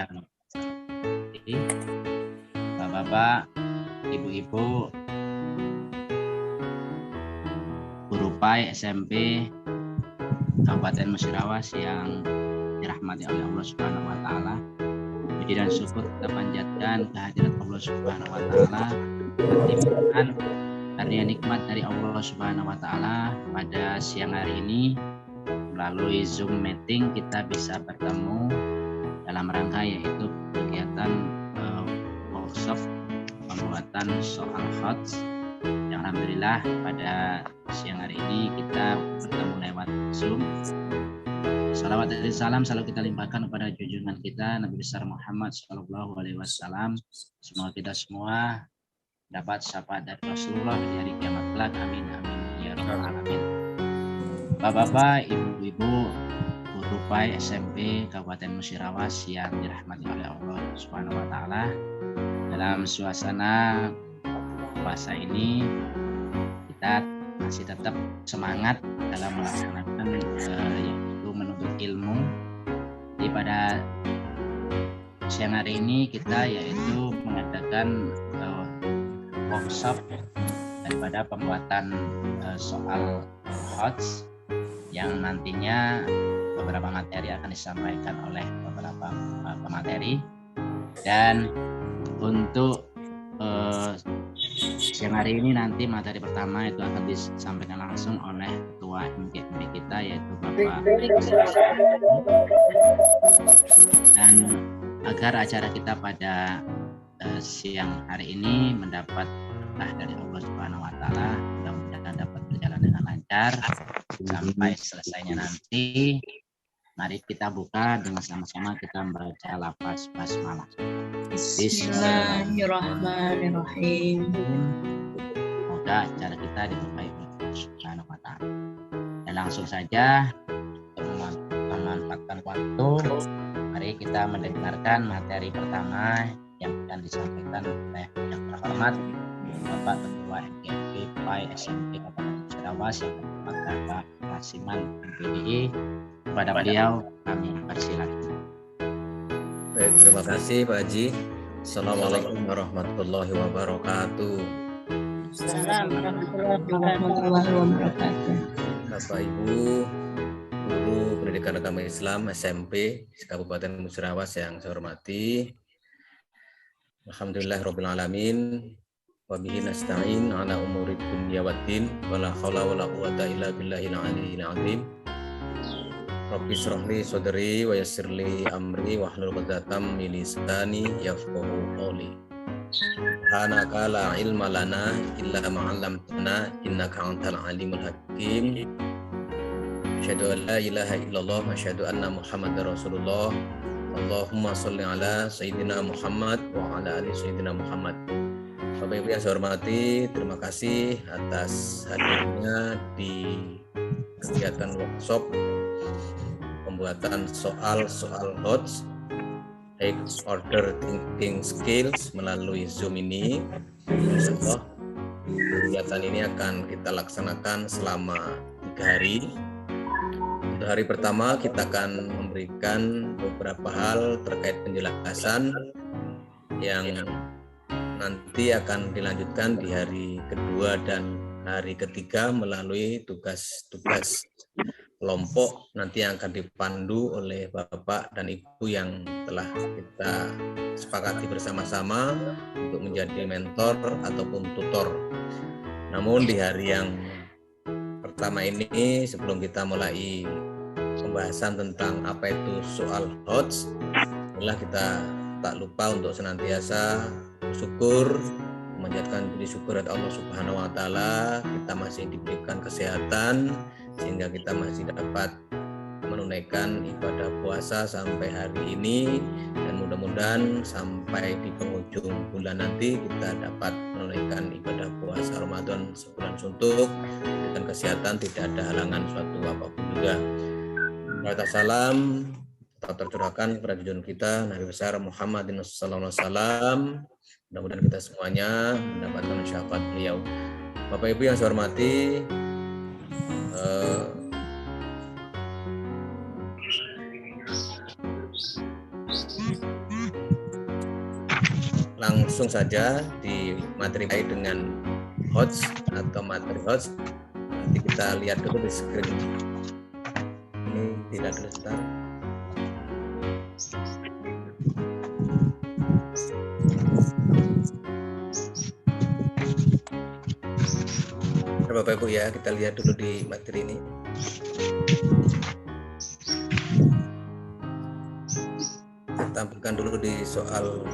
yang Bapak-bapak, ibu-ibu, guru PAI SMP Kabupaten Musirawas yang dirahmati oleh Allah Subhanahu wa taala. Puji dan syukur kita panjatkan kehadirat Allah Subhanahu wa taala, kenikmatan karunia nikmat dari Allah Subhanahu wa taala. Pada siang hari ini melalui Zoom meeting kita bisa bertemu dalam rangka yaitu kegiatan workshop pembuatan soal HOTS yang alhamdulillah pada siang hari ini kita bertemu lewat Zoom. Salawat dan salam selalu kita limpahkan kepada junjungan kita Nabi besar Muhammad Shallallahu Alaihi Wasallam. Semoga kita semua dapat syafaat dari Rasulullah di hari kiamat kelak. Amin amin ya rabbal alamin. Bapak-bapak, ibu-ibu, guru PAI SMP Kabupaten Musirawas yang dirahmati oleh Allah Subhanahu Wa Taala, dalam suasana puasa ini kita masih tetap semangat dalam melaksanakan yaitu menuntut ilmu. Jadi pada siang hari ini kita yaitu mengadakan workshop daripada pembuatan soal HOTS yang nantinya beberapa materi akan disampaikan oleh beberapa pemateri. Dan untuk siang hari ini nanti materi pertama itu akan disampaikan langsung oleh ketua MGMB kita yaitu Bapak. Dan agar acara kita pada siang hari ini mendapat berkah dari Allah Subhanahu wa taala, mudah-mudahan dapat berjalan dengan lancar sampai selesainya nanti. Mari kita buka dengan sama-sama kita membaca lafaz basmalah. Bismillahirrahmanirrahim. Semoga acara kita diberkahi oleh Allah Subhanahu wa taala. Dan langsung saja memanfaatkan waktu, mari kita mendengarkan materi pertama yang akan disampaikan oleh yang terhormat Bapak Ketua MGMB PAI SMP Kabupaten Musirawas yang merupakan Pak Rasiman MPDI. Kepada beliau kami persilakan. Baik, terima kasih Pak Haji. Assalamualaikum warahmatullahi wabarakatuh. Assalamualaikum warahmatullahi wabarakatuh. Bapak Ibu, guru pendidikan agama Islam SMP Kabupaten Musirawas yang saya hormati. Alhamdulillahirabbil alamin. Wa bihi nasta'in ala umuri dunya waddin wala haula wala quwata illa billahil aliyyil azim. Rabbi shrahli sadri wa yassirli amri wahlul 'uqdatam min lisani yafqahu qawli. Subhanaka la ilma lana illa ma 'allamtana innaka antal alimul hakim. Asyhadu an la ilaha illallah wa asyhadu anna Muhammadar Rasulullah. Allahumma sholli ala sayyidina Muhammad wa ala ali sayyidina Muhammad. Bapak Ibu yang saya hormati, terima kasih atas hadirnya di kegiatan workshop pembuatan soal HOTS High Order Thinking Skills melalui Zoom ini. Insyaallah kegiatan ini akan kita laksanakan selama 3 hari. Untuk hari pertama kita akan memberikan beberapa hal terkait penjelasan yang nanti akan dilanjutkan di hari kedua dan hari ketiga melalui tugas-tugas kelompok nanti yang akan dipandu oleh Bapak dan Ibu yang telah kita sepakati bersama-sama untuk menjadi mentor ataupun tutor. Namun di hari yang pertama ini sebelum kita mulai pembahasan tentang apa itu soal HOTS, adalah kita tak lupa untuk senantiasa bersyukur, memanjatkan puji syukur kepada Allah Subhanahu wa taala, kita masih diberikan kesehatan sehingga kita masih dapat menunaikan ibadah puasa sampai hari ini, dan mudah-mudahan sampai di penghujung bulan nanti kita dapat menunaikan ibadah puasa Ramadan sebulan suntuk dengan kesehatan, tidak ada halangan suatu apapun juga. Salam tetap tercurahkan kepada junjungan kita Nabi besar Muhammadin sallallahu alaihi wasallam. Mudah-mudahan kita semuanya mendapatkan syafaat beliau. Bapak Ibu yang saya hormati, langsung saja di materi kait dengan HOTS atau materi HOTS. Nanti kita lihat dulu di screen. Ini tidak dulu sebentar. Bapak Ibu ya, kita lihat dulu di materi ini. Kita tampilkan dulu di soal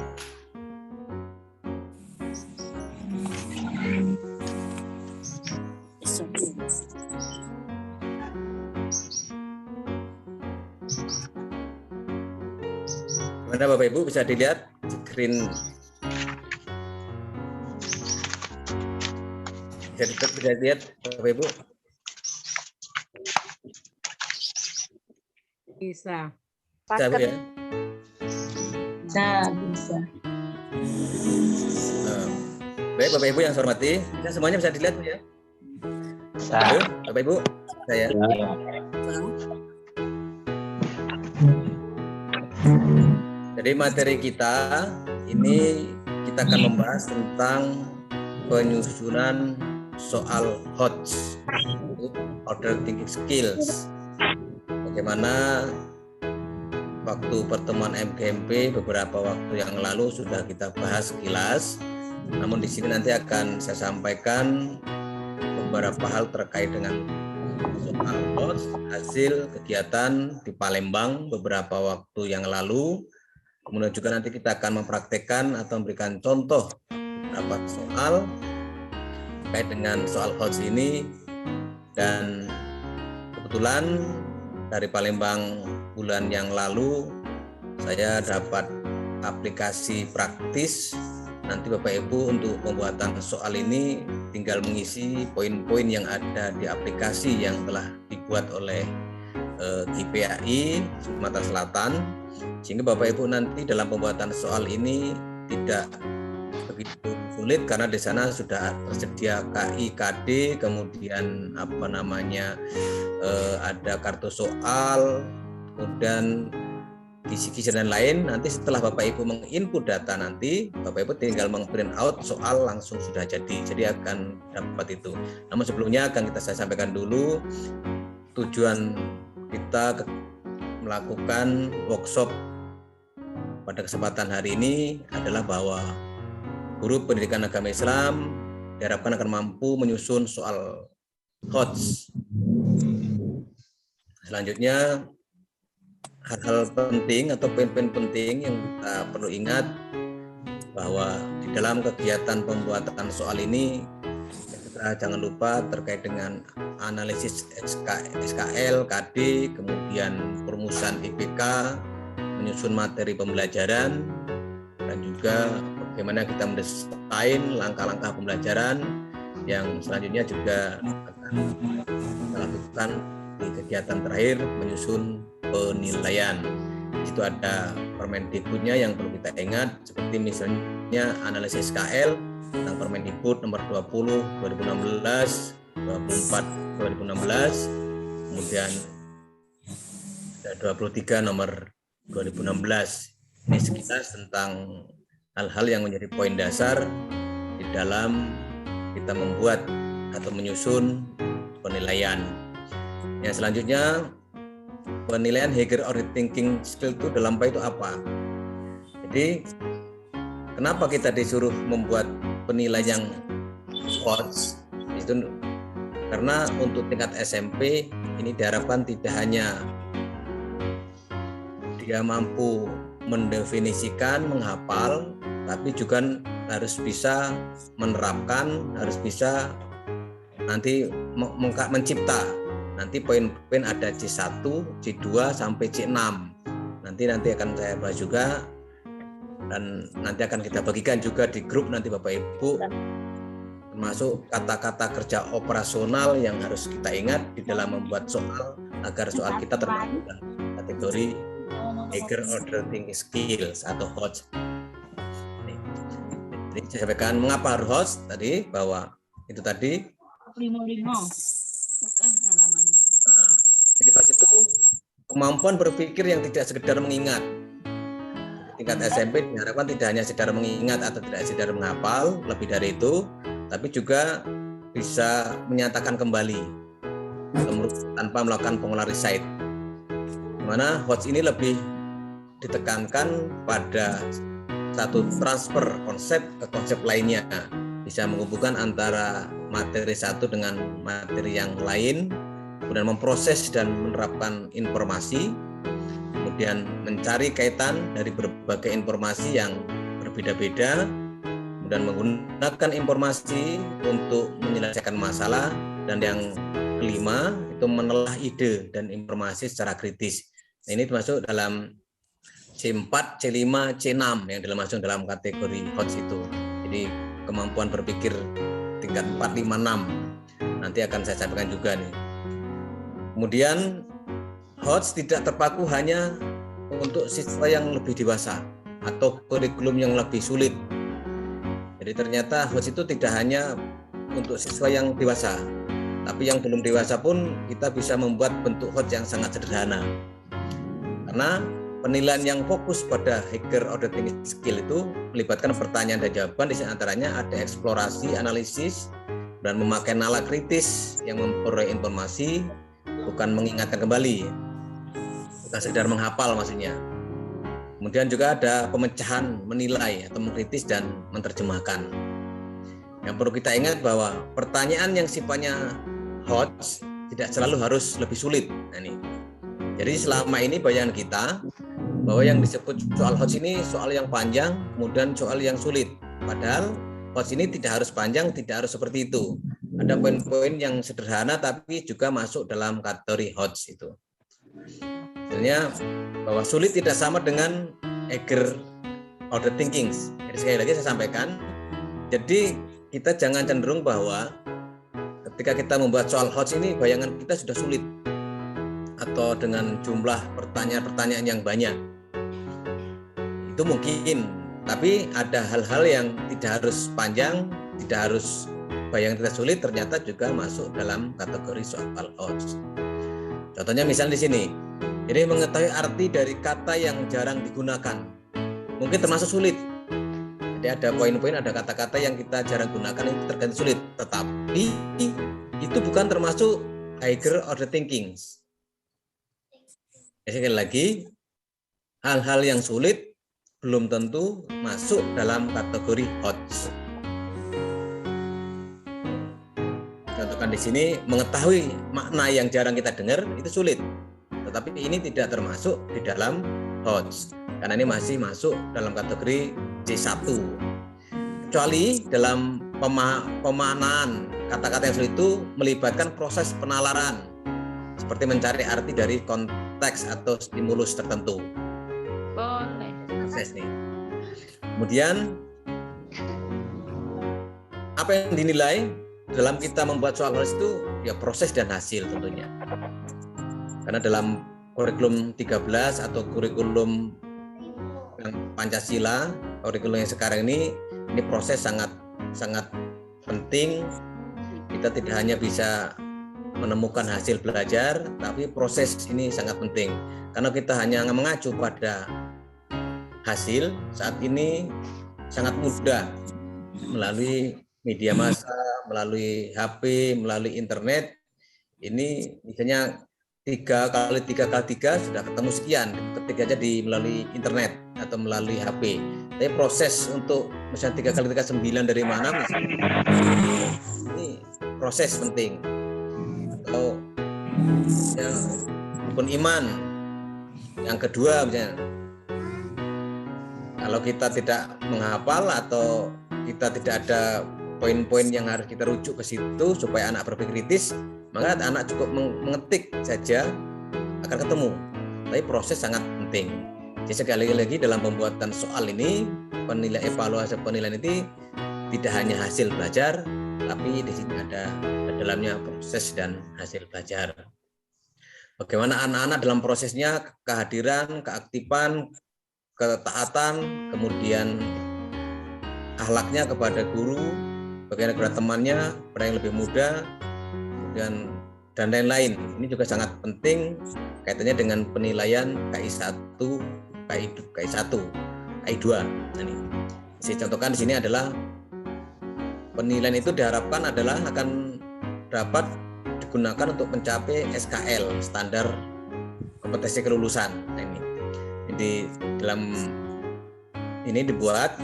mana Bapak Ibu bisa dilihat screen. Bisa lihat Bapak Ibu? Bisa. Bisa Bu ya? Bisa. Nah, baik Bapak Ibu yang saya hormati, kita semuanya bisa dilihat Bu ya? Halo, Bapak Ibu, saya. Jadi materi kita ini kita akan membahas tentang penyusunan soal HOTS, Order Thinking Skills. Bagaimana waktu pertemuan MGMP beberapa waktu yang lalu sudah kita bahas sekilas. Namun di sini nanti akan saya sampaikan beberapa hal terkait dengan soal HOTS, hasil kegiatan di Palembang beberapa waktu yang lalu. Kemudian juga nanti kita akan mempraktekkan atau memberikan contoh beberapa soal terkait dengan soal HOTS ini. Dan kebetulan dari Palembang bulan yang lalu saya dapat aplikasi praktis. Nanti Bapak Ibu untuk pembuatan soal ini tinggal mengisi poin-poin yang ada di aplikasi yang telah dibuat oleh GPAI Sumatera Selatan, sehingga Bapak Ibu nanti dalam pembuatan soal ini tidak begitu sulit karena di sana sudah tersedia KI, KD, kemudian ada kartu soal, kemudian kisi-kisi dan lain. Nanti setelah Bapak Ibu menginput data, nanti Bapak Ibu tinggal meng-print out soal langsung sudah jadi akan dapat itu. Namun sebelumnya akan saya sampaikan dulu tujuan kita melakukan workshop pada kesempatan hari ini adalah bahwa guru pendidikan agama Islam diharapkan akan mampu menyusun soal HOTS. Selanjutnya hal-hal penting atau poin-poin penting yang kita perlu ingat bahwa di dalam kegiatan pembuatan soal ini kita jangan lupa terkait dengan analisis SKL, KD, kemudian perumusan IPK, menyusun materi pembelajaran, dan juga bagaimana kita mendesain langkah-langkah pembelajaran yang selanjutnya juga akan kita lakukan di kegiatan terakhir menyusun penilaian. Itu ada Permendikbudnya yang perlu kita ingat, seperti misalnya analisis SKL tentang Permendikbud nomor 20 2016, 24 2016, kemudian ada 23 nomor 2016. Ini sekilas tentang hal-hal yang menjadi poin dasar di dalam kita membuat atau menyusun penilaian. Yang selanjutnya, penilaian Heiger Order Thinking Skill itu dalam itu apa? Jadi kenapa kita disuruh membuat penilaian HOTS? Itu karena untuk tingkat SMP ini diharapkan tidak hanya dia mampu mendefinisikan, menghafal, tapi juga harus bisa menerapkan, harus bisa nanti mencipta. Nanti poin-poin ada C1, C2 sampai C6. Nanti akan saya bahas juga, dan nanti akan kita bagikan juga di grup nanti Bapak Ibu, termasuk kata-kata kerja operasional yang harus kita ingat di dalam membuat soal agar soal kita termasuk dalam kategori Heiger Order Thinking Skills atau HOTS. Jadi saya sampaikan mengapa harus HOTS tadi, bahwa itu tadi. Jadi HOTS itu kemampuan berpikir yang tidak sekedar mengingat. tingkat SMP diharapkan tidak hanya sekedar mengingat atau tidak sekedar menghafal, lebih dari itu, tapi juga bisa menyatakan kembali tanpa melakukan pengulang recite. Dimana HOTS ini lebih ditekankan pada satu transfer konsep ke konsep lainnya, bisa menghubungkan antara materi satu dengan materi yang lain, kemudian memproses dan menerapkan informasi, kemudian mencari kaitan dari berbagai informasi yang berbeda-beda, kemudian menggunakan informasi untuk menyelesaikan masalah, dan yang kelima itu menelaah ide dan informasi secara kritis. Nah, ini termasuk dalam C4, C5, C6 yang masuk dalam kategori HOTS itu. Jadi kemampuan berpikir tingkat 4, 5, 6. Nanti akan saya sampaikan juga nih. Kemudian HOTS tidak terpaku hanya untuk siswa yang lebih dewasa atau kurikulum yang lebih sulit. Jadi ternyata HOTS itu tidak hanya untuk siswa yang dewasa, tapi yang belum dewasa pun kita bisa membuat bentuk HOTS yang sangat sederhana. Karena penilaian yang fokus pada higher order thinking skill itu melibatkan pertanyaan dan jawaban, di antaranya ada eksplorasi, analisis, dan memakai nalar kritis yang memperoleh informasi, bukan mengingatkan kembali, bukan sekedar menghafal maksudnya. Kemudian juga ada pemecahan, menilai atau mengkritis dan menerjemahkan. Yang perlu kita ingat bahwa pertanyaan yang sifatnya HOTS tidak selalu harus lebih sulit. Nah, ini. Jadi selama ini bayangan kita bahwa yang disebut soal HOTS ini soal yang panjang, kemudian soal yang sulit. Padahal HOTS ini tidak harus panjang, tidak harus seperti itu. Ada poin-poin yang sederhana tapi juga masuk dalam kategori HOTS itu. Sebenarnya bahwa sulit tidak sama dengan higher order thinking. Jadi sekali lagi saya sampaikan, jadi kita jangan cenderung bahwa ketika kita membuat soal HOTS ini bayangan kita sudah sulit atau dengan jumlah pertanyaan-pertanyaan yang banyak. Itu mungkin, tapi ada hal-hal yang tidak harus panjang, tidak harus bayangan kita sulit, ternyata juga masuk dalam kategori soal HOTS. Contohnya misal di sini, jadi mengetahui arti dari kata yang jarang digunakan, mungkin termasuk sulit. Jadi ada poin-poin, ada kata-kata yang kita jarang gunakan itu terkadang sulit, tetapi itu bukan termasuk higher order thinking. Sekali lagi, hal-hal yang sulit belum tentu masuk dalam kategori HOTS. Contohkan di sini, mengetahui makna yang jarang kita dengar itu sulit, tetapi ini tidak termasuk di dalam HOTS karena ini masih masuk dalam kategori C1. Kecuali dalam pemaknaan kata-kata yang sulit itu melibatkan proses penalaran, seperti mencari arti dari konteks atau stimulus tertentu. Boleh. Proses nih. Kemudian apa yang dinilai dalam kita membuat soal HOTS itu ya proses dan hasil tentunya. Karena dalam kurikulum 13 atau kurikulum yang Pancasila, kurikulum yang sekarang ini proses sangat penting. Kita tidak hanya bisa menemukan hasil belajar, tapi proses ini sangat penting. Karena kita hanya mengacu pada hasil, saat ini sangat mudah melalui media massa, melalui HP, melalui internet. Ini misalnya 3x3x3 sudah ketemu sekian, ketik aja melalui internet atau melalui HP. Tapi proses untuk misalnya 3x3 9 dari mana, misalnya, ini proses penting. Atau ya, rukun iman yang kedua misalnya, kalau kita tidak menghafal atau kita tidak ada poin-poin yang harus kita rujuk ke situ supaya anak berpikir kritis, maka anak cukup mengetik saja akan ketemu. Tapi proses sangat penting. Jadi sekali lagi dalam pembuatan soal ini, evaluasi penilaian ini tidak hanya hasil belajar, tapi di sini ada dalamnya proses dan hasil belajar. Bagaimana anak-anak dalam prosesnya, kehadiran, keaktifan, ketaatan, kemudian akhlaknya kepada guru, bagaimana kepada temannya, kepada yang lebih muda, dan lain-lain. Ini juga sangat penting kaitannya dengan penilaian KI1, KI1. KI2. Nah, ini saya contohkan di sini adalah penilaian itu diharapkan adalah akan dapat digunakan untuk mencapai SKL, standar kompetensi kelulusan. Nah, ini jadi dalam ini dibuat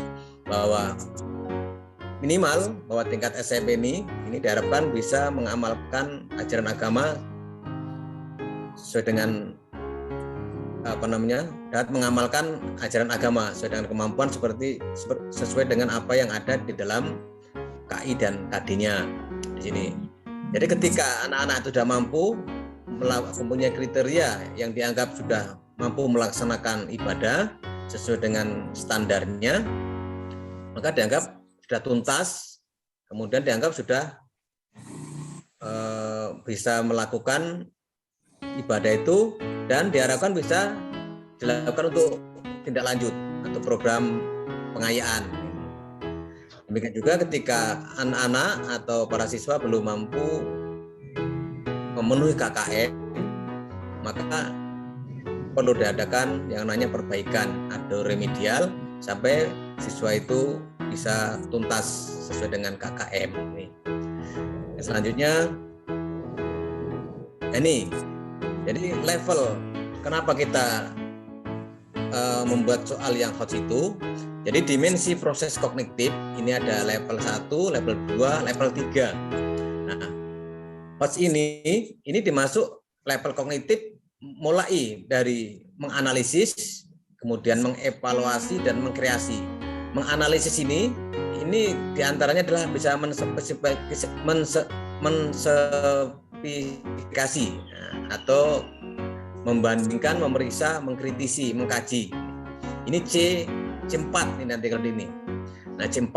bahwa minimal bahwa tingkat SMP ini diharapkan bisa mengamalkan ajaran agama sesuai dengan dapat mengamalkan ajaran agama sesuai dengan kemampuan sesuai dengan apa yang ada di dalam KI dan KD-nya di sini. Jadi ketika anak-anak itu sudah mampu mempunyai kriteria yang dianggap sudah mampu melaksanakan ibadah sesuai dengan standarnya, maka dianggap sudah tuntas, kemudian dianggap sudah bisa melakukan ibadah itu dan diharapkan bisa dilakukan untuk tindak lanjut atau program pengayaan. Demikian juga ketika anak-anak atau para siswa belum mampu memenuhi KKM, maka perlu diadakan yang namanya perbaikan atau remedial sampai siswa itu bisa tuntas sesuai dengan KKM. Selanjutnya ini, jadi level kenapa kita membuat soal yang HOTS itu. Jadi dimensi proses kognitif ini ada level 1, level 2, level 3. Nah, HOTS ini dimasuk level kognitif mulai dari menganalisis, kemudian mengevaluasi dan mengkreasi. Menganalisis ini diantaranya adalah bisa menspesifikasi atau membandingkan, memeriksa, mengkritisi, mengkaji. Ini C4 ini nanti kalau ini. Nah, C4.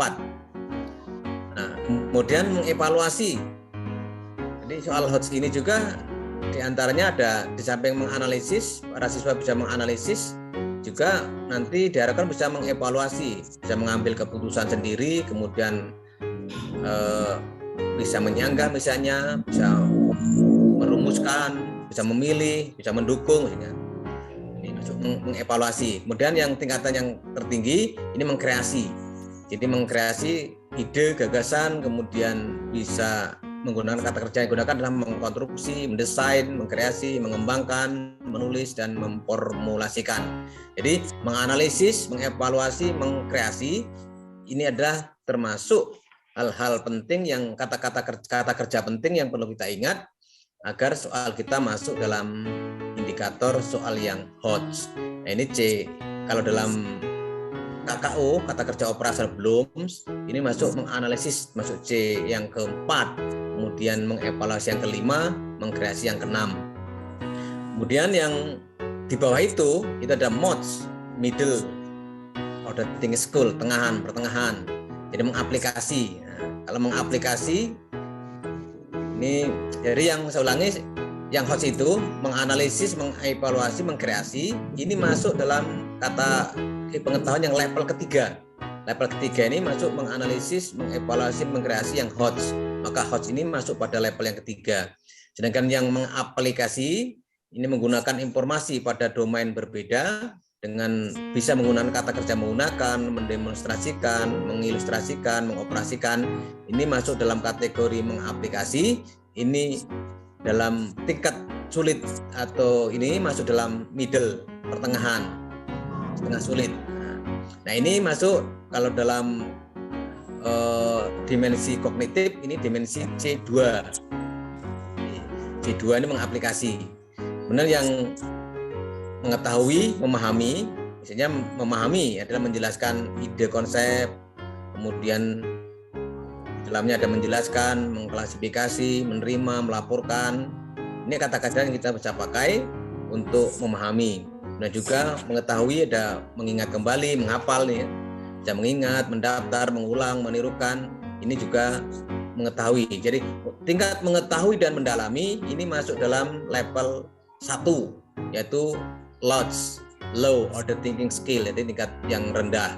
Nah, kemudian mengevaluasi. Jadi soal HOTS ini juga diantaranya ada di samping menganalisis, para siswa bisa menganalisis, juga nanti diharapkan bisa mengevaluasi, bisa mengambil keputusan sendiri, kemudian bisa menyanggah misalnya, bisa merumuskan, bisa memilih, bisa mendukung, misalnya. Ini masuk mengevaluasi. Kemudian yang tingkatan yang tertinggi ini mengkreasi. Jadi mengkreasi ide, gagasan, kemudian bisa menggunakan kata kerja yang digunakan dalam mengkonstruksi, mendesain, mengkreasi, mengembangkan, menulis, dan memformulasikan. Jadi menganalisis, mengevaluasi, mengkreasi ini adalah termasuk hal-hal penting yang kata kerja penting yang perlu kita ingat agar soal kita masuk dalam indikator soal yang HOTS. Nah, ini C. Kalau dalam KKO, kata kerja operasional Bloom's, ini masuk menganalisis, masuk C yang keempat. Kemudian mengevaluasi yang kelima, mengkreasi yang keenam. Kemudian yang di bawah itu ada MODS, middle order thinking school, pertengahan. Jadi mengaplikasi. Nah, kalau mengaplikasi ini, jadi yang saya ulangi, yang HOTS itu menganalisis, mengevaluasi, mengkreasi, ini masuk dalam kata pengetahuan yang level ketiga. Level ketiga ini masuk menganalisis, mengevaluasi, mengkreasi yang HOTS. Maka HOTS ini masuk pada level yang ketiga. Sedangkan yang mengaplikasi ini menggunakan informasi pada domain berbeda dengan bisa menggunakan kata kerja menggunakan, mendemonstrasikan, mengilustrasikan, mengoperasikan. Ini masuk dalam kategori mengaplikasi. Ini dalam tingkat sulit atau ini masuk dalam middle, pertengahan, setengah sulit. Nah, ini masuk kalau dalam dimensi kognitif ini dimensi C2. C2 ini mengaplikasi. Benar yang mengetahui, memahami, misalnya memahami adalah menjelaskan ide konsep, kemudian dalamnya ada menjelaskan, mengklasifikasi, menerima, melaporkan. Ini kata-kata yang kita bisa pakai untuk memahami. Dan juga mengetahui ada mengingat kembali, menghafal nih ya. Bisa mengingat, mendaftar, mengulang, menirukan. Ini juga mengetahui. Jadi tingkat mengetahui dan mendalami ini masuk dalam level 1, yaitu low order thinking skill, yaitu tingkat yang rendah.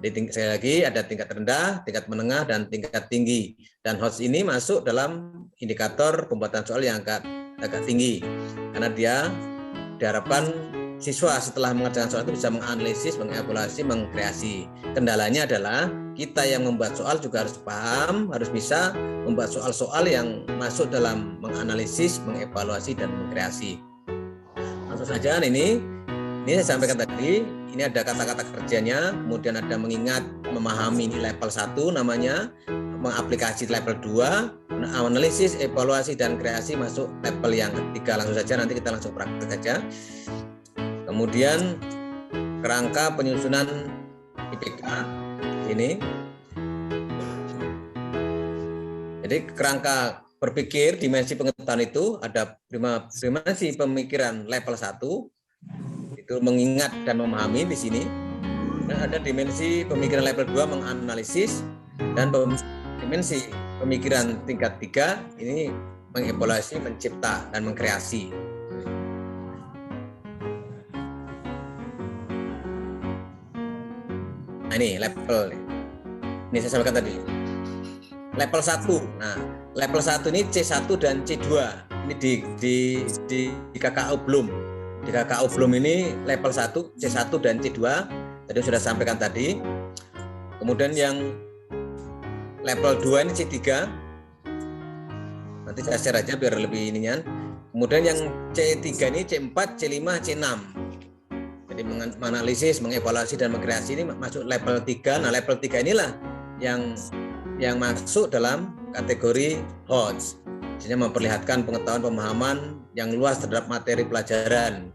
Jadi sekali lagi ada tingkat rendah, tingkat menengah, dan tingkat tinggi. Dan HOTS ini masuk dalam indikator pembuatan soal yang agak tinggi karena dia diharapkan siswa setelah mengerjakan soal itu bisa menganalisis, mengevaluasi, mengkreasi. Kendalanya adalah kita yang membuat soal juga harus paham, harus bisa membuat soal-soal yang masuk dalam menganalisis, mengevaluasi, dan mengkreasi. Langsung saja ini saya sampaikan tadi, ini ada kata-kata kerjanya, kemudian ada mengingat, memahami, ini level 1 namanya, mengaplikasi level 2, analisis, evaluasi, dan kreasi masuk level yang ketiga. Langsung saja nanti kita langsung praktek saja. Kemudian kerangka penyusunan IPK ini. Jadi kerangka berpikir dimensi pengetahuan itu ada dimensi pemikiran level 1 itu mengingat dan memahami di sini. Dan ada dimensi pemikiran level 2 menganalisis, dan dimensi pemikiran tingkat 3 ini mengevaluasi, mencipta, dan mengkreasi. Nah, ini level. Ini saya sampaikan tadi. Level 1. Nah, level 1 ini C1 dan C2. Ini di KKO belum. Di KKO belum ini level 1, C1 dan C2. Tadi sudah sampaikan tadi. Kemudian yang level 2 ini C3. Nanti saya share aja biar lebih inian. Kemudian yang C3 ini C4, C5, C6. Jadi menganalisis, mengevaluasi, dan mengkreasi ini masuk level 3. Nah, level 3 inilah yang masuk dalam kategori HOTS. Maksudnya memperlihatkan pengetahuan pemahaman yang luas terhadap materi pelajaran,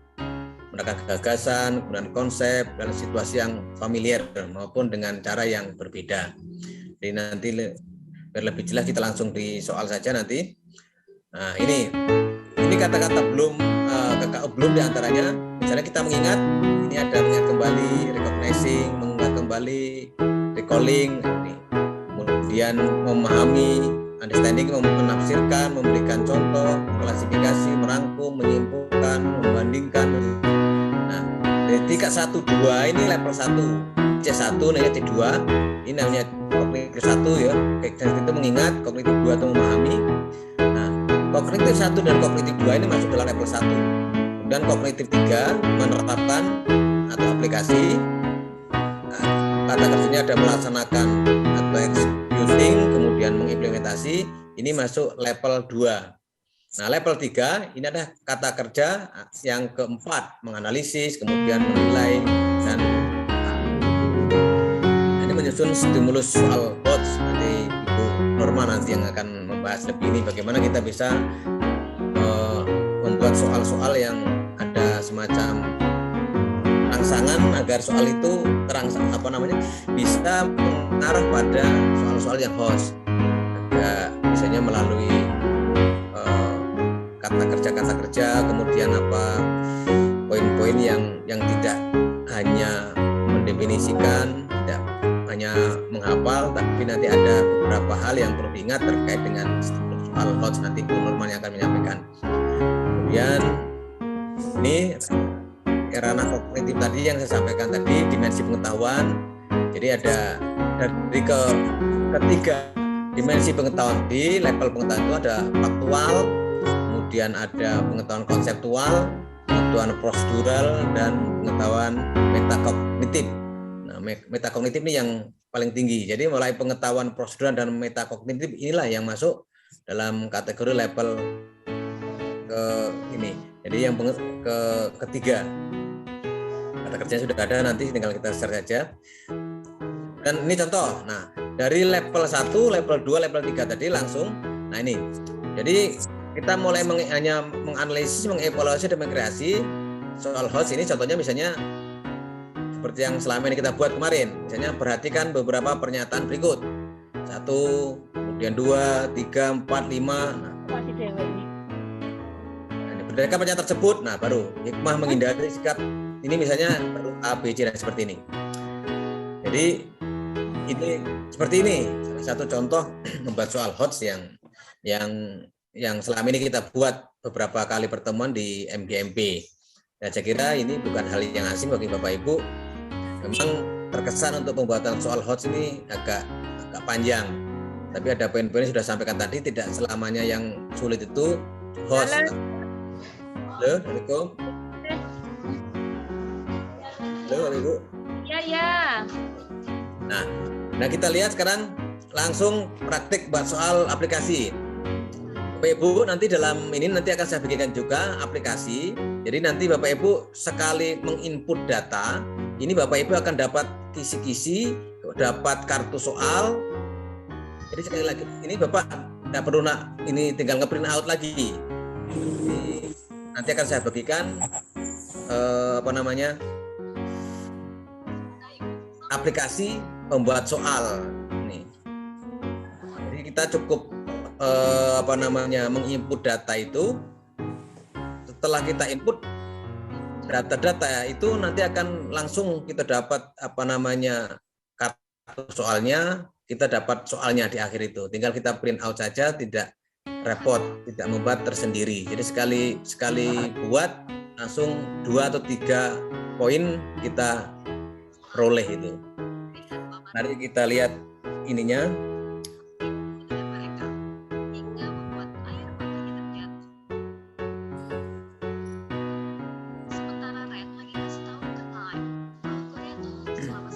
menekan gagasan, kemudian konsep, dan situasi yang familiar maupun dengan cara yang berbeda. Jadi nanti biar lebih jelas kita langsung di soal saja nanti. Nah, ini kata-kata belum KKO belum diantaranya. Misalnya kita mengingat, ini ada mengingat kembali, recognizing, mengingat kembali, recalling, ini. Kemudian memahami, understanding, menafsirkan, memberikan contoh, klasifikasi, merangkum, menyimpulkan, membandingkan. Nah, dari tingkat 1, 2 ini level 1, C1, namanya C2, ini namanya kognitif 1 ya, itu mengingat, kognitif 2 itu memahami. Nah, kognitif 1 dan kognitif 2 ini masuk dalam level 1. Dan kognitif 3 menerapkan atau aplikasi. Nah, kata kerjanya ada melaksanakan atau executing, kemudian mengimplementasi, ini masuk level 2. Nah, level 3 ini ada kata kerja yang keempat, menganalisis, kemudian menilai, dan ini menyusun stimulus soal HOTS. Nanti Ibu Norma nanti yang akan membahas lebih ini bagaimana kita bisa membuat soal-soal yang ada semacam rangsangan agar soal itu bisa mengarah pada soal-soal yang HOTS. Misalnya melalui kata kerja, kemudian poin-poin yang tidak hanya mendefinisikan, tidak hanya menghafal, tapi nanti ada beberapa hal yang perlu diingat terkait dengan soal HOTS. Nanti Bu Norman yang akan menyampaikan. Kemudian ini ranah kognitif tadi yang saya sampaikan tadi, dimensi pengetahuan. Jadi ada dari ketiga dimensi pengetahuan. Di level pengetahuan itu ada faktual, kemudian ada pengetahuan konseptual, pengetahuan prosedural, dan pengetahuan metakognitif. Nah, metakognitif ini yang paling tinggi. Jadi mulai pengetahuan prosedural dan metakognitif inilah yang masuk dalam kategori level ini. Jadi yang ketiga, kata kerjanya sudah ada, nanti tinggal kita share saja. Dan ini contoh. Nah, dari level 1, level 2, level 3 tadi langsung. Nah, ini. Jadi kita mulai hanya menganalisis, mengevaluasi, dan mengkreasi soal HOTS ini. Contohnya misalnya seperti yang selama ini kita buat kemarin. Misalnya perhatikan beberapa pernyataan berikut. 1, kemudian 2, 3, 4, 5. Nah, berdasarkan pernyataan tersebut, nah baru hikmah menghindari sikap ini, misalnya A, B, C, dan seperti ini. Jadi ini seperti ini salah satu contoh membuat soal HOTS yang selama ini kita buat beberapa kali pertemuan di MGMP. Dan saya kira ini bukan hal yang asing bagi Bapak Ibu. Memang terkesan untuk pembuatan soal HOTS ini agak panjang. Tapi ada poin-poin yang sudah sampaikan tadi, tidak selamanya yang sulit itu HOTS. Halo, Assalamualaikum. Halo, Ibu. Ya. Nah kita lihat sekarang langsung praktik buat soal aplikasi. Bapak Ibu nanti dalam ini nanti akan saya bagikan juga aplikasi. Jadi nanti Bapak Ibu sekali menginput data, ini Bapak Ibu akan dapat kisi-kisi, dapat kartu soal. Jadi sekali lagi ini Bapak tidak perlu ini tinggal ngeprint out lagi. Nanti akan saya bagikan aplikasi pembuat soal. Nih. Jadi kita cukup menginput data itu. Setelah kita input data-data itu nanti akan langsung kita dapat kartu soalnya, kita dapat soalnya di akhir itu. Tinggal kita print out saja, tidak repot, tidak membuat tersendiri. Jadi sekali buat langsung 2 atau 3 poin kita peroleh itu. Mari kita lihat ininya.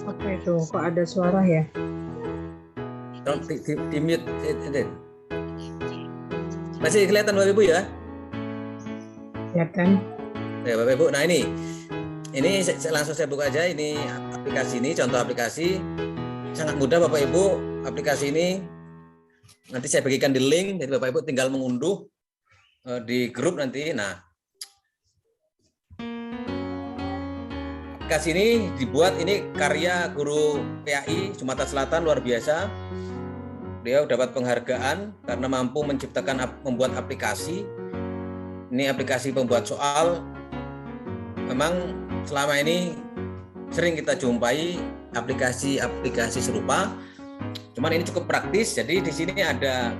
Apa itu? Kok ada suara ya? Di mute. Masih kelihatan Bapak Ibu ya? Kelihatan. Ya Bapak Ibu. Nah ini langsung saya buka aja. Ini aplikasi ini, contoh aplikasi sangat mudah Bapak Ibu. Aplikasi ini nanti saya bagikan di link. Jadi Bapak Ibu tinggal mengunduh di grup nanti. Nah, aplikasi ini dibuat, ini karya guru PAI Sumatera Selatan, luar biasa. Beliau dapat penghargaan karena mampu membuat aplikasi. Ini aplikasi pembuat soal. Memang selama ini sering kita jumpai aplikasi-aplikasi serupa. Cuman ini cukup praktis. Jadi di sini ada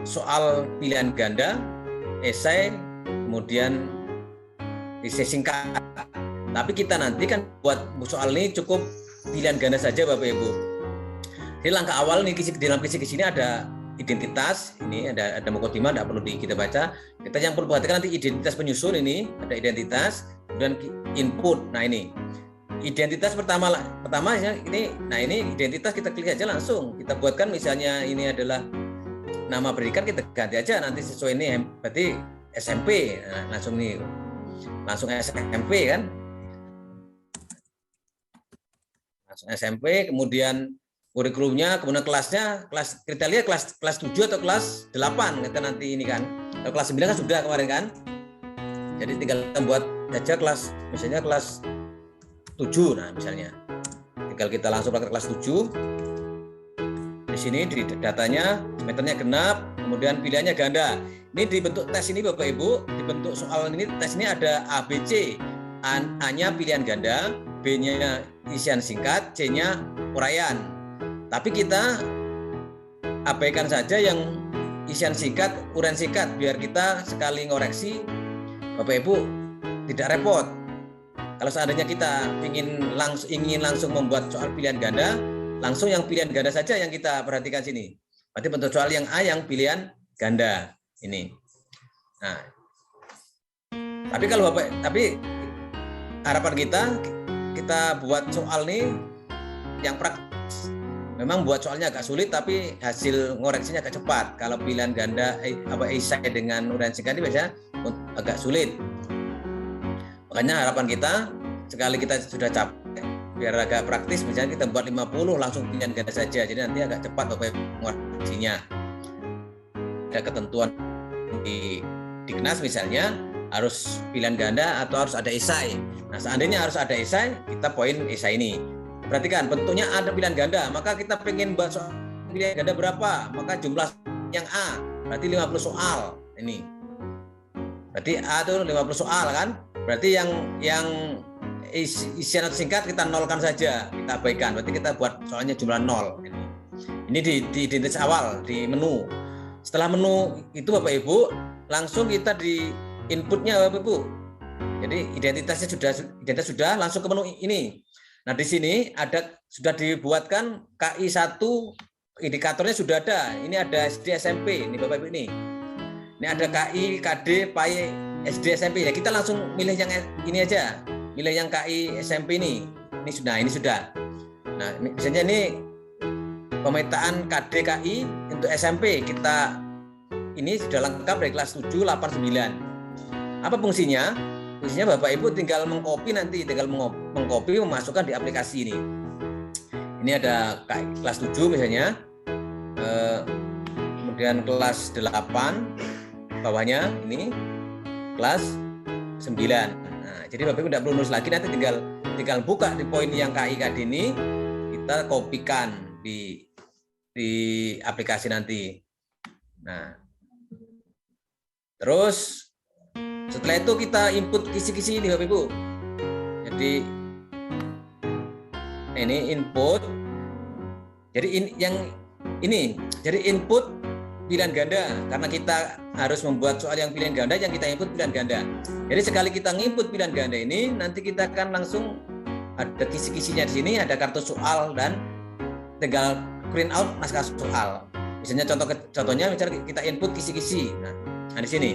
soal pilihan ganda, esai, kemudian esai singkat. Tapi kita nanti kan buat soal ini cukup pilihan ganda saja Bapak Ibu. Jadi langkah awal nih dalam kisi-kisi ini ada identitas, ini ada mukotimah, tidak perlu kita baca. Kita yang perlu perhatikan nanti identitas penyusun, ini ada identitas, kemudian input. Nah ini identitas pertama ini. Nah ini identitas kita klik aja langsung. Kita buatkan misalnya ini adalah nama pendidikan, kita ganti aja nanti sesuai ini berarti SMP. Nah, langsung SMP kan. Langsung SMP, kemudian kurikulumnya, kemudian kelasnya, kita lihat kelas 7 atau kelas 8 kita nanti ini kan. Kalau kelas 9 kan sudah kemarin kan. Jadi tinggal kita buat saja misalnya kelas 7. Nah, misalnya. Tinggal kita langsung pakai kelas 7. Di sini di datanya semesternya genap, kemudian pilihannya ganda. Ini dibentuk tes ini Bapak Ibu, dibentuk soal ini tes ini ada A, B, C. A-nya pilihan ganda, B-nya isian singkat, C-nya uraian. Tapi kita abaikan saja yang isian singkat, uraian singkat, biar kita sekali ngoreksi Bapak Ibu tidak repot. Kalau seandainya kita ingin langsung membuat soal pilihan ganda, langsung yang pilihan ganda saja yang kita perhatikan sini. Berarti bentuk soal yang A yang pilihan ganda ini. Nah, tapi harapan kita buat soal ini yang praktis. Memang buat soalnya agak sulit, tapi hasil ngoreksinya agak cepat. Kalau pilihan ganda esai dengan uraian singkat ini biasanya agak sulit. Makanya harapan kita sekali kita sudah capek, biar agak praktis, misalnya kita buat 50 langsung pilihan ganda saja. Jadi nanti agak cepat Bapak ngoreksinya. Ada ketentuan di Dignas misalnya harus pilihan ganda atau harus ada esai. Nah, seandainya harus ada esai, kita poin esai ini. Perhatikan bentuknya ada pilihan ganda, maka kita pengen buat soal pilihan ganda berapa, maka jumlah yang A berarti 50 soal ini. Berarti A itu 50 soal kan? Berarti yang isian atau singkat kita nolkan saja, kita abaikan. Berarti kita buat soalnya jumlah 0. Ini di identitas awal di menu. Setelah menu itu Bapak Ibu langsung kita di inputnya Bapak Ibu. Jadi identitas sudah langsung ke menu ini. Nah, di sini sudah dibuatkan KI1, indikatornya sudah ada. Ini ada SD SMP, ini Bapak Ibu ini. Ini ada KI, KD, PAI, SD SMP. Ya, kita langsung milih yang ini aja. milih yang KI SMP ini sudah. Nah, misalnya ini pemetaan KDKI untuk SMP kita ini sudah lengkap dari kelas 7, 8, 9. Apa fungsinya? Fungsinya Bapak Ibu tinggal mengcopy memasukkan di aplikasi ini. Ini ada kelas 7 misalnya, kemudian kelas 8 bawahnya ini kelas 9. Nah, jadi Bapak Ibu tidak perlu nulis lagi, nanti tinggal buka di poin yang KI-KD ini, kita kopikan di aplikasi nanti. Nah, terus setelah itu kita input kisi-kisi ini Bapak Ibu. Jadi ini input. Jadi jadi input pilihan ganda, karena kita harus membuat soal yang pilihan ganda, yang kita input pilihan ganda. Jadi sekali kita nginput pilihan ganda ini, nanti kita akan langsung ada kisi-kisinya di sini, ada kartu soal dan tinggal print out naskah soal. Misalnya contohnya misalnya kita input kisi-kisi. Nah di sini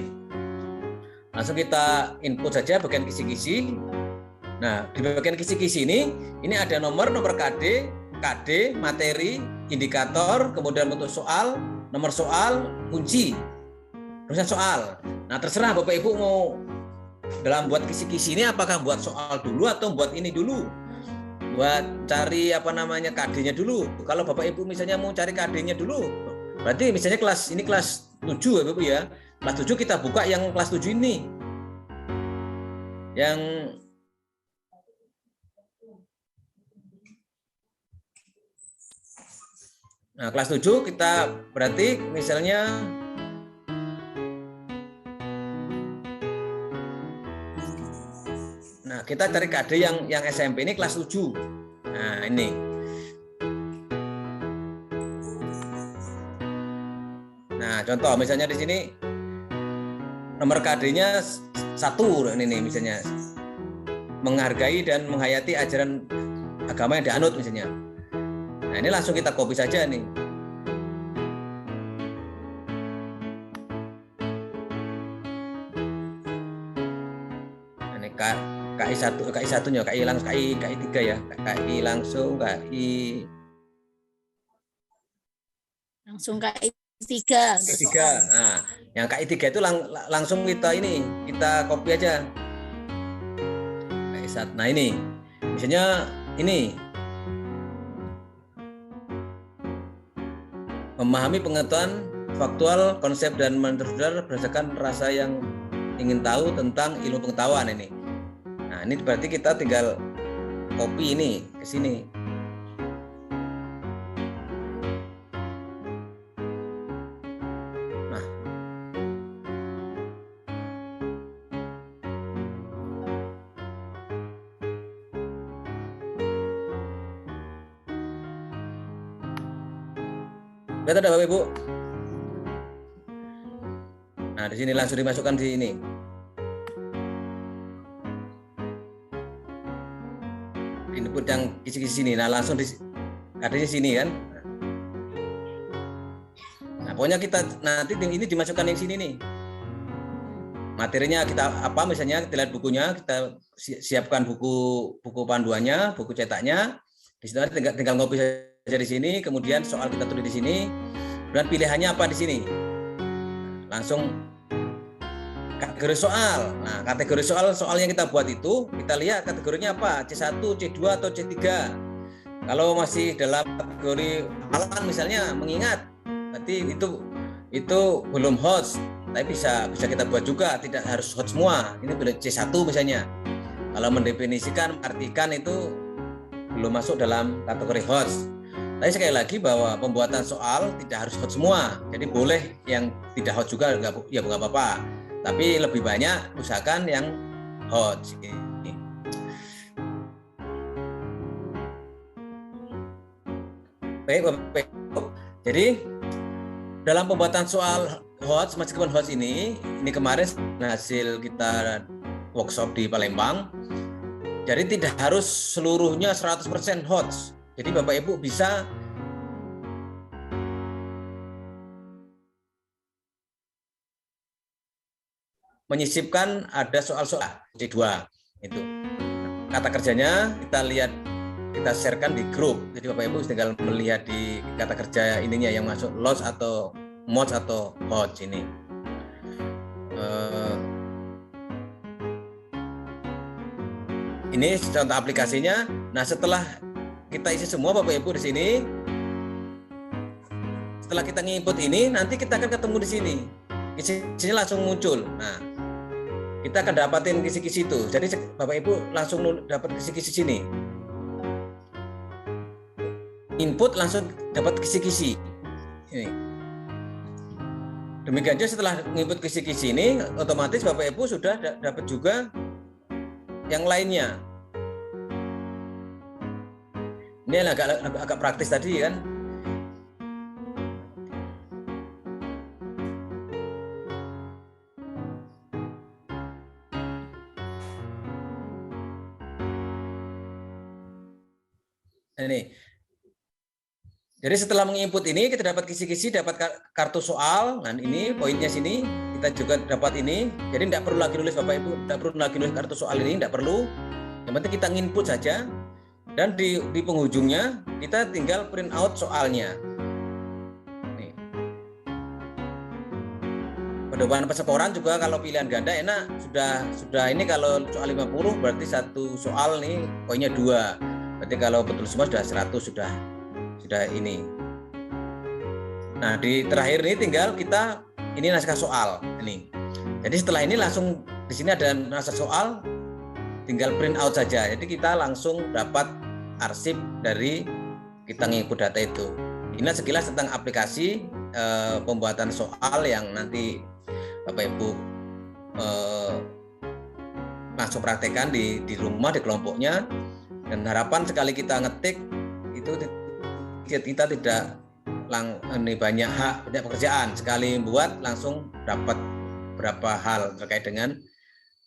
langsung kita input saja bagian kisi-kisi. Nah di bagian kisi-kisi ini ada nomor KD, materi, indikator, kemudian bentuk soal, nomor soal, kunci, rujukan soal. Nah terserah Bapak Ibu mau dalam buat kisi-kisi ini apakah buat soal dulu atau buat ini dulu, buat cari KD-nya dulu. Kalau Bapak Ibu misalnya mau cari KD-nya dulu, berarti misalnya kelas 7 ya Bapak ya. Kelas 7 kita buka yang kelas 7 ini. Nah, kelas 7 kita berarti misalnya kita cari KD yang SMP ini kelas 7. Nah, ini. Nah, contoh misalnya di sini nomor KD-nya 1 ini misalnya. Menghargai dan menghayati ajaran agama yang dianut misalnya. Nah, ini langsung kita copy saja nih. Nah, ini KI1-nya, KI3 ya. Langsung KI3. Nah, yang KI3 itu langsung kita copy aja. KI1. Nah, ini. Misalnya ini memahami pengetahuan faktual, konsep dan meneruskan berdasarkan rasa yang ingin tahu tentang ilmu pengetahuan ini. Nah, ini berarti kita tinggal copy ini ke sini. Nah. Lihat ada Bapak Ibu. Nah, di sini langsung dimasukkan di ini. Input yang kisi-kisi sini. Nah, langsung ada di sini kan. Nah, pokoknya kita nanti ini dimasukkan yang sini nih. Materinya kita apa misalnya kita lihat bukunya, kita siapkan buku panduannya, buku cetaknya. Di situ tinggal ngopi saja di sini, kemudian soal kita tulis di sini. Dan pilihannya apa di sini? Langsung kategori soal. Nah, kategori soal yang kita buat itu, kita lihat kategorinya apa? C1, C2 atau C3. Kalau masih dalam kategori hafalan misalnya mengingat, berarti itu belum hot, tapi bisa kita buat juga, tidak harus hot semua. Ini boleh C1 misalnya. Kalau mendefinisikan, artikan itu belum masuk dalam kategori hot. Tapi sekali lagi bahwa pembuatan soal tidak harus hot semua. Jadi boleh yang tidak hot juga ya nggak apa-apa. Tapi lebih banyak usahakan yang hot. Baik. Jadi dalam pembuatan soal hot, meskipun hot ini kemarin hasil kita workshop di Palembang. Jadi tidak harus seluruhnya 100% hot. Jadi Bapak Ibu bisa menyisipkan ada soal-soal C2 itu. kata kerjanya kita lihat, kita sharekan di grup. Jadi Bapak Ibu tinggal melihat di kata kerja ininya yang masuk loss atau mods atau hodge ini. Ini contoh aplikasinya. Nah, setelah kita isi semua Bapak Ibu di sini, setelah kita nginput ini, nanti kita akan ketemu di sini. Kisi-kisinya langsung muncul. Nah, kita akan dapatin kisi-kisi itu. Jadi Bapak Ibu langsung dapat kisi-kisi sini. Input langsung dapat kisi-kisi. Ini. Demikian juga setelah nginput kisi-kisi ini, otomatis Bapak Ibu sudah dapat juga yang lainnya. Ini agak praktis tadi kan. Ini. Jadi setelah menginput ini kita dapat kisi-kisi, dapat kartu soal. Nah ini poinnya sini kita juga dapat ini. Jadi tidak perlu lagi nulis Bapak Ibu, tidak perlu lagi nulis kartu soal ini, tidak perlu. Yang penting kita nginput saja. Dan di penghujungnya kita tinggal print out soalnya. Nih. Pedoman persetoran juga kalau pilihan ganda enak, sudah ini kalau soal 50 berarti satu soal nih poinnya 2. Berarti kalau betul semua sudah 100 sudah ini. Nah, di terakhir ini tinggal kita ini naskah soal ini. Jadi setelah ini langsung di sini ada naskah soal, tinggal print out saja. Jadi kita langsung dapat arsip dari kita nginput data itu. Ini sekilas tentang aplikasi pembuatan soal yang nanti Bapak Ibu langsung praktekkan di rumah, di kelompoknya. Dan harapan sekali kita ngetik itu kita tidak ini banyak pekerjaan, sekali buat langsung dapat beberapa hal terkait dengan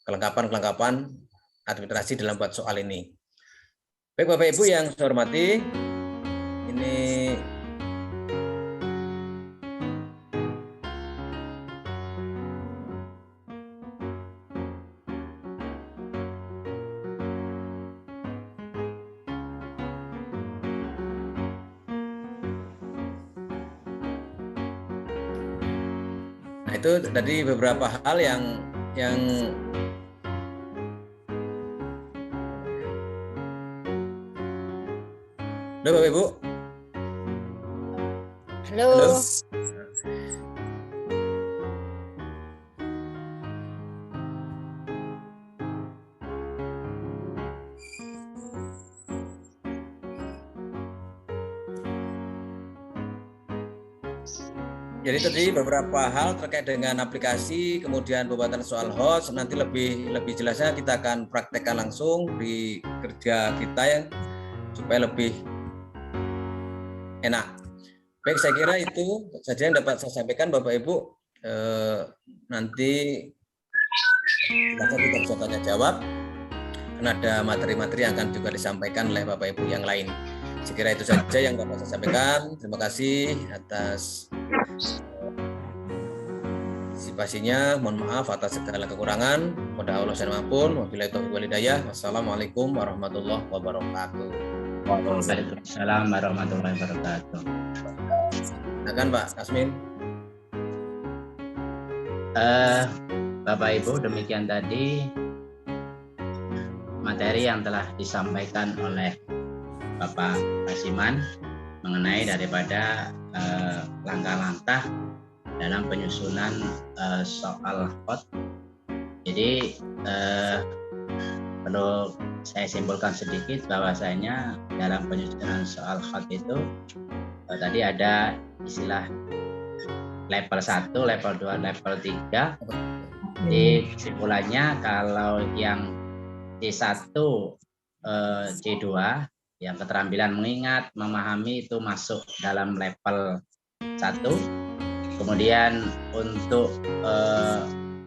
kelengkapan administrasi dalam buat soal ini. Baik Bapak Ibu yang saya hormati, ini itu tadi beberapa hal yang Halo Bapak Ibu. Halo. Jadi tadi beberapa hal terkait dengan aplikasi, kemudian pembuatan soal host, nanti lebih jelasnya kita akan praktekkan langsung di kerja kita ya, supaya lebih enak. Baik, saya kira itu saja yang dapat saya sampaikan Bapak Ibu. Nanti kita bisa tanya jawab, karena ada materi-materi yang akan juga disampaikan oleh Bapak Ibu yang lain. Saya kira itu saja yang dapat saya sampaikan. Terima kasih atas partisipasinya. Mohon maaf atas segala kekurangan. Pada Allah saya maafkan. Wabillahi taufiq wal hidayah. Wassalamualaikum warahmatullahi wabarakatuh. Waalaikumsalam warahmatullahi wabarakatuh. Silakan Pak Kasmin. Bapak Ibu, demikian tadi materi yang telah disampaikan oleh Bapak Kasiman mengenai daripada langkah-langkah dalam penyusunan soal hot. Jadi perlu saya simpulkan sedikit bahwasanya dalam penyusunan soal hot itu tadi ada istilah level 1, level 2, level 3. Di kesimpulannya kalau yang C1, C2 yang keterampilan mengingat, memahami itu masuk dalam level 1. Kemudian untuk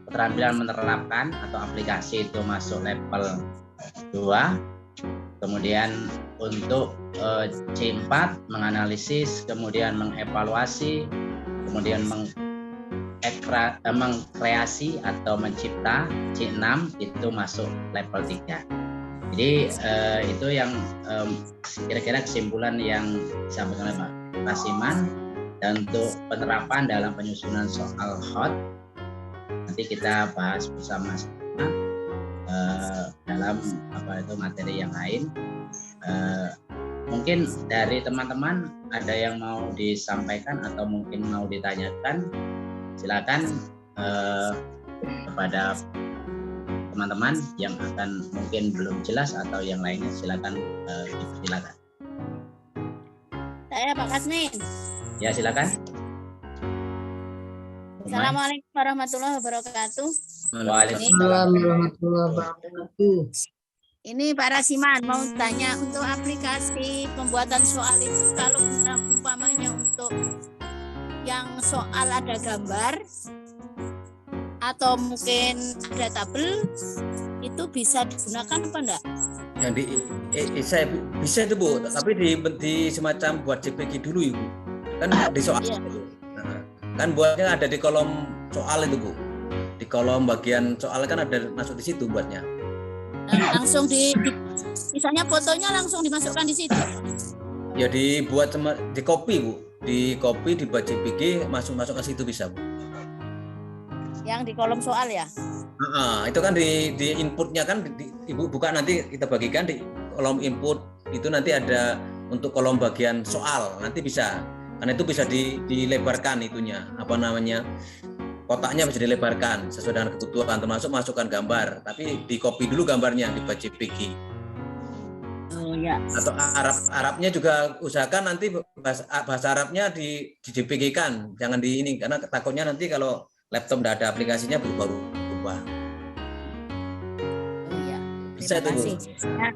keterampilan menerapkan atau aplikasi itu masuk level 2. Kemudian untuk C4 menganalisis, kemudian mengevaluasi, kemudian mengkreasi atau mencipta. C6 itu masuk level 3. Jadi itu yang kira-kira kesimpulan yang disampaikan oleh Pak Kasiman. Dan untuk penerapan dalam penyusunan soal hot nanti kita bahas bersama-sama dalam materi yang lain. Mungkin dari teman-teman ada yang mau disampaikan atau mungkin mau ditanyakan, silakan kepada teman-teman yang akan mungkin belum jelas atau yang lainnya, silakan dipersilakan. Saya Pak Kasmin. Ya, silakan. Assalamualaikum warahmatullahi wabarakatuh. Waalaikumsalam warahmatullahi wabarakatuh. Ini Pak Rasiman mau tanya untuk aplikasi pembuatan soal itu, kalau umpamanya untuk yang soal ada gambar atau mungkin ada tabel, itu bisa digunakan apa enggak? Yang saya bisa itu Bu, tapi di semacam buat JPG dulu Ibu. Kan di soal Iya. kan buatnya ada di kolom soal itu Bu. Di kolom bagian soal kan ada masuk di situ buatnya. Langsung misalnya fotonya langsung dimasukkan di situ. Ya dibuat di copy Bu, di copy dibuat JPG masuk ke situ bisa Bu. Yang di kolom soal ya. Itu kan di inputnya kan Ibu buka, nanti kita bagikan di kolom input itu, nanti ada untuk kolom bagian soal, nanti bisa, karena itu bisa dilebarkan itunya, kotaknya bisa dilebarkan sesuai dengan kebutuhan, termasuk masukkan gambar, tapi di copy dulu gambarnya dibuat JPG. Oh ya. Atau Arabnya juga usahakan nanti bahasa Arabnya di JPG kan, jangan di ini, karena takutnya nanti kalau laptop tidak ada aplikasinya berubah. Oh iya. Bisa itu Bu. Nah,